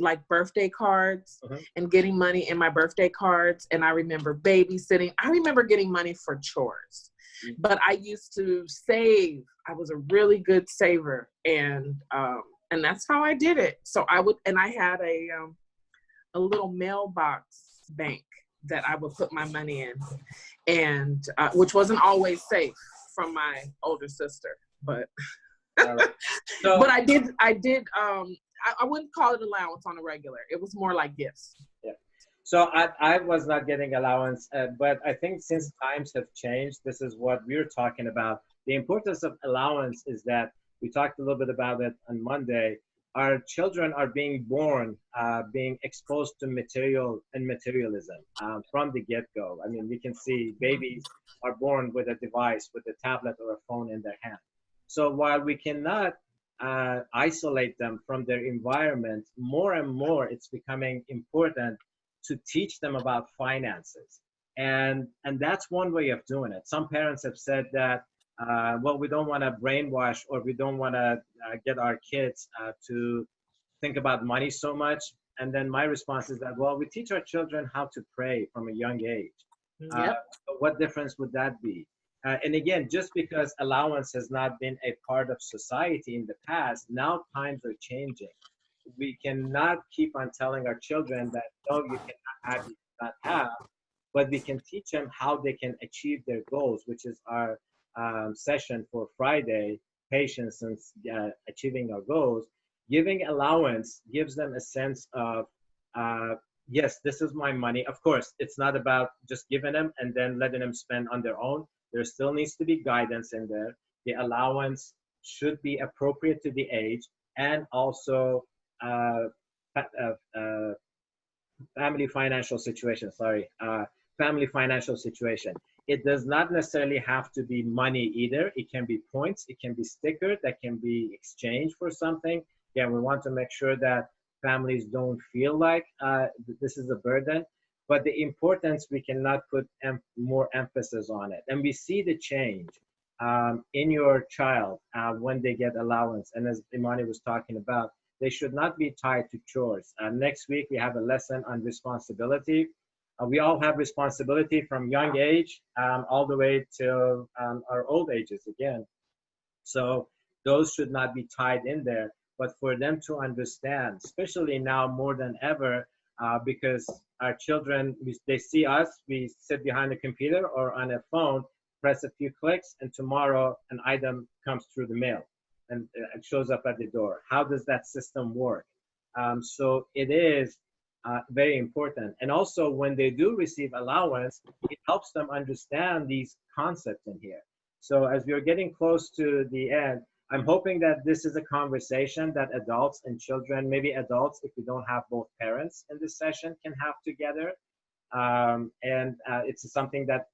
like birthday cards and getting money in my birthday cards. And I remember babysitting. I remember getting money for chores, but I used to save. I was a really good saver, and that's how I did it. So I would, and I had a little mailbox bank that I would put my money in, and which wasn't always safe from my older sister, but so, but I did I wouldn't call it allowance on a regular. It was more like gifts. Yeah. So I was not getting allowance, but I think since times have changed, this is what we're talking about. The importance of allowance is that we talked a little bit about it on Monday. Our children are being born, being exposed to materialism from the get-go. I mean, we can see babies are born with a device, with a tablet or a phone in their hand. So while we cannot isolate them from their environment, more and more it's becoming important to teach them about finances. And that's one way of doing it. Some parents have said that, well, we don't want to brainwash, or we don't want to get our kids to think about money so much. And then my response is that, well, we teach our children how to pray from a young age. Yep. What difference would that be? And again, just because allowance has not been a part of society in the past, now times are changing. We cannot keep on telling our children that, no, you cannot have, you cannot have, but we can teach them how they can achieve their goals, which is our session for Friday, patience and achieving our goals. Giving allowance gives them a sense of, yes, this is my money. Of course, it's not about just giving them and then letting them spend on their own. There still needs to be guidance in there. The allowance should be appropriate to the age, and also family financial situation. Family financial situation. It does not necessarily have to be money either. It can be points. It can be stickers that can be exchanged for something. Again, we want to make sure that families don't feel like this is a burden. But the importance, we cannot put more emphasis on it. And we see the change in your child when they get allowance. And as Imani was talking about, they should not be tied to chores. Next week, we have a lesson on responsibility. We all have responsibility from young age all the way to our old ages again. So those should not be tied in there. But for them to understand, especially now more than ever, because our children, they see us, we sit behind a computer or on a phone, press a few clicks, and tomorrow an item comes through the mail and it shows up at the door. How does that system work? So it is very important. And also when they do receive allowance, it helps them understand these concepts in here. So as we're getting close to the end, I'm hoping that this is a conversation that adults and children, maybe adults, if we don't have both parents in this session, can have together. It's something that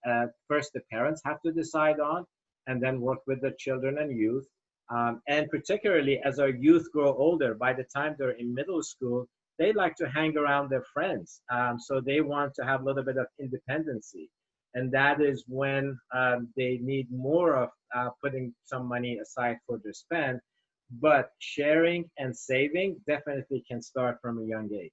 first the parents have to decide on, and then work with the children and youth. And particularly as our youth grow older, by the time they're in middle school, they like to hang around their friends. So they want to have a little bit of independency. And that is when they need more of putting some money aside for their spend. But sharing and saving definitely can start from a young age.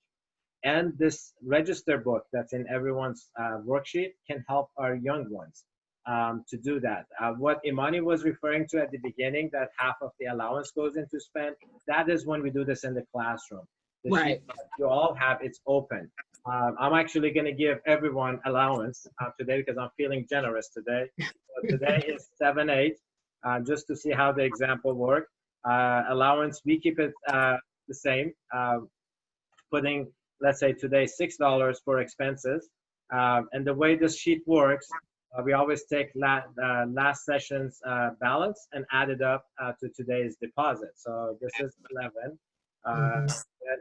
And this register book that's in everyone's worksheet can help our young ones to do that. What Imani was referring to at the beginning, that half of the allowance goes into spend, that is when we do this in the classroom. The Right. sheet that you all have, it's open. I'm actually going to give everyone allowance today because I'm feeling generous today. So today is 7-8, just to see how the example works. Allowance, we keep it the same, putting, let's say today, $6 for expenses. And the way this sheet works, we always take last session's balance and add it up to today's deposit. So this is 11. And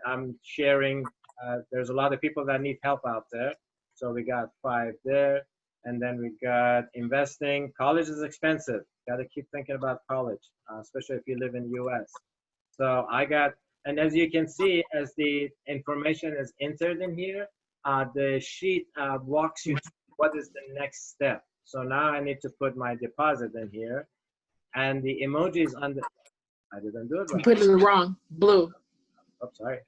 I'm sharing, there's a lot of people that need help out there. So we got 5 there. And then we got investing. College is expensive. Got to keep thinking about college, especially if you live in the US. So I got, and as you can see, as the information is entered in here, the sheet walks you through what is the next step. So now I need to put my deposit in here, and the emojis on the, I didn't do it You right. put it wrong. Blue. Oh, sorry.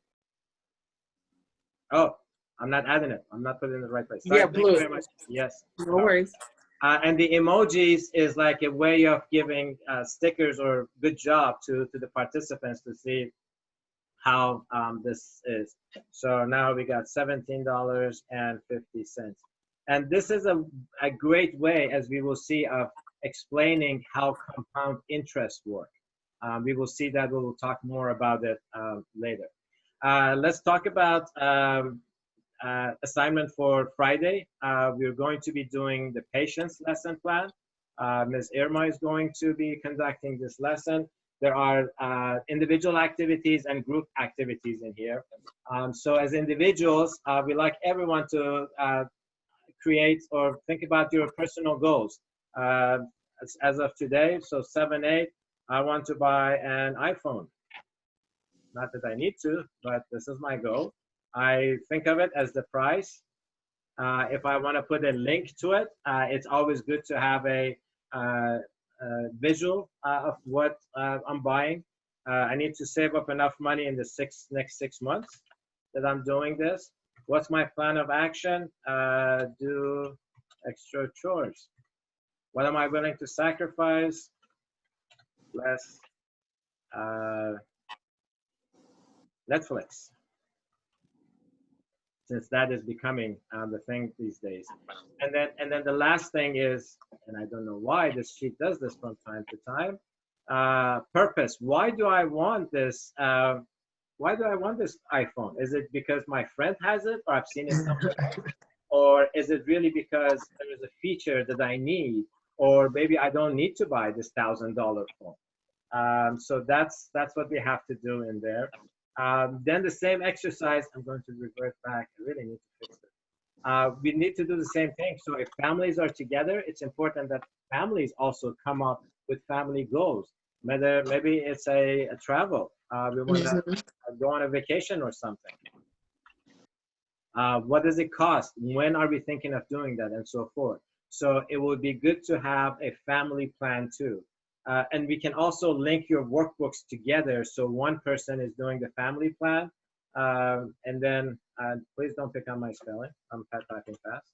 Oh, I'm not adding it. I'm not putting it in the right place. Sorry, Yeah, thank you blue. very much. Yes. No worries. And the emojis is like a way of giving stickers or good job to the participants to see how this is. So now we got $17.50. And this is a great way, as we will see, of explaining how compound interest work. We will see that. We will talk more about it later. Let's talk about assignment for Friday. We're going to be doing the patience lesson plan. Ms. Irma is going to be conducting this lesson. There are individual activities and group activities in here. So as individuals, we like everyone to create or think about your personal goals. As of today, so 7-8, I want to buy an iPhone. Not that I need to, but this is my goal. I think of it as the price. If I want to put a link to it, it's always good to have a visual of what I'm buying. I need to save up enough money in the next 6 months that I'm doing this. What's my plan of action? Do extra chores. What am I willing to sacrifice? Less Netflix, since that is becoming the thing these days. And then the last thing is, and I don't know why this sheet does this from time to time, purpose. Why do I want this? Why do I want this iPhone? Is it because my friend has it, or I've seen it somewhere else? Or is it really because there is a feature that I need, or maybe I don't need to buy this $1,000 phone? So that's what we have to do in there. Then the same exercise, I'm going to revert back. I really need to fix it. We need to do the same thing. So if families are together, it's important that families also come up with family goals. Maybe it's a travel. We want to go on a vacation or something. What does it cost? When are we thinking of doing that, and so forth? So it would be good to have a family plan too. And we can also link your workbooks together. So one person is doing the family plan. And then, please don't pick on my spelling. I'm typing fast.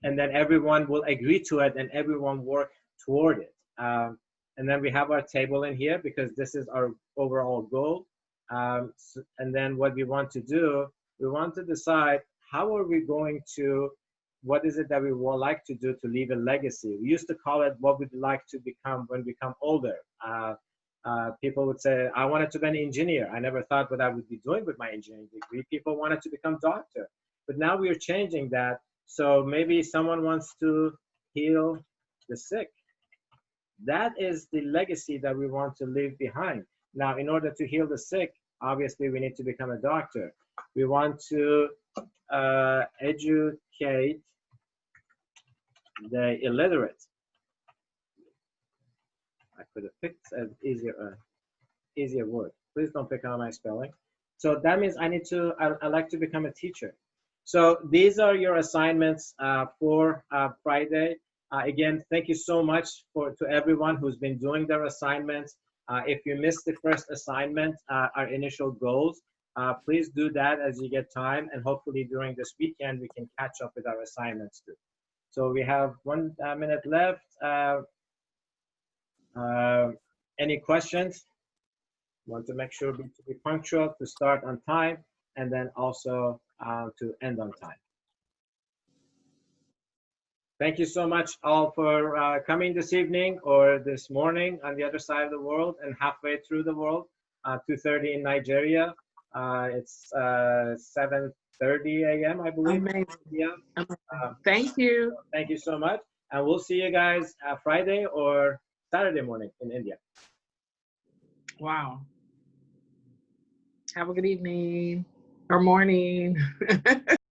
And then everyone will agree to it and everyone work toward it. And then we have our table in here because this is our overall goal. And then what we want to do, we want to decide how are we going to, what is it that we would like to do to leave a legacy? We used to call it what we'd like to become when we become older. People would say, I wanted to be an engineer. I never thought what I would be doing with my engineering degree. People wanted to become doctor. But now we are changing that. So maybe someone wants to heal the sick. That is the legacy that we want to leave behind. Now, in order to heal the sick, obviously we need to become a doctor. We want to educate the illiterate. I could have picked an easier word. Please don't pick on my spelling. So that means I like to become a teacher. So these are your assignments for Friday. Again, thank you so much to everyone who's been doing their assignments. If you missed the first assignment, our initial goals, please do that as you get time, and hopefully during this weekend we can catch up with our assignments too. So we have 1 minute left. Any questions? Want to make sure to be punctual, to start on time, and then also to end on time. Thank you so much all for coming this evening or this morning on the other side of the world and halfway through the world, 2:30 in Nigeria. It's 7:30 a.m. I believe. Amazing. Yeah. Thank you. Thank you so much. And we'll see you guys Friday or Saturday morning in India. Wow. Have a good evening or morning.